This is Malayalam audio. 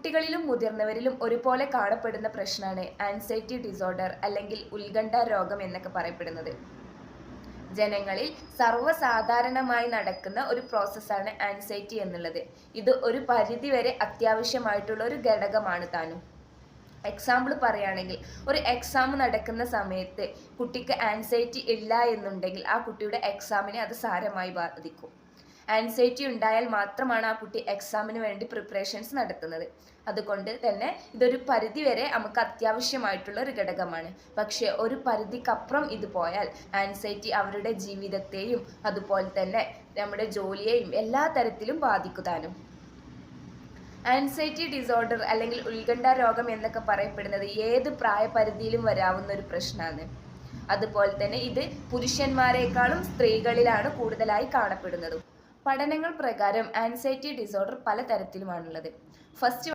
കുട്ടികളിലും മുതിർന്നവരിലും ഒരുപോലെ കാണപ്പെടുന്ന പ്രശ്നമാണ് ആൻസൈറ്റി ഡിസോർഡർ അല്ലെങ്കിൽ ഉത്കണ്ഠ രോഗം എന്നൊക്കെ പറയപ്പെടുന്നത്. ജനങ്ങളിൽ സർവ്വസാധാരണമായി നടക്കുന്ന ഒരു പ്രോസസ്സാണ് ആൻസൈറ്റി എന്നുള്ളത്. ഇത് ഒരു പരിധിവരെ അത്യാവശ്യമായിട്ടുള്ള ഒരു ഘടകമാണ് താനും. എക്സാമ്പിൾ പറയുകയാണെങ്കിൽ, ഒരു എക്സാം നടക്കുന്ന സമയത്ത് കുട്ടിക്ക് ആൻസൈറ്റി ഇല്ല എന്നുണ്ടെങ്കിൽ ആ കുട്ടിയുടെ എക്സാമിനെ അത് സാരമായി ബാധിക്കും. ആൻസൈറ്റി ഉണ്ടായാൽ മാത്രമാണ് ആ കുട്ടി എക്സാമിന് വേണ്ടി പ്രിപ്പറേഷൻസ് നടത്തുന്നത്. അതുകൊണ്ട് തന്നെ ഇതൊരു പരിധിവരെ നമുക്ക് അത്യാവശ്യമായിട്ടുള്ള ഒരു ഘടകമാണ്. പക്ഷേ ഒരു പരിധിക്കപ്പുറം ഇത് പോയാൽ ആൻസൈറ്റി അവരുടെ ജീവിതത്തെയും അതുപോലെ തന്നെ നമ്മുടെ ജോലിയെയും എല്ലാ തരത്തിലും ബാധിക്കുതാനും. ആൻസൈറ്റി ഡിസോർഡർ അല്ലെങ്കിൽ ഉത്കണ്ഠ രോഗം എന്നൊക്കെ പറയപ്പെടുന്നത് ഏത് പ്രായപരിധിയിലും വരാവുന്ന ഒരു പ്രശ്നമാണ്. അതുപോലെ തന്നെ ഇത് പുരുഷന്മാരെക്കാളും സ്ത്രീകളിലാണ് കൂടുതലായി കാണപ്പെടുന്നത്. പഠനങ്ങൾ പ്രകാരം ആൻസൈറ്റി ഡിസോർഡർ പല തരത്തിലുമാണുള്ളത്. ഫസ്റ്റ്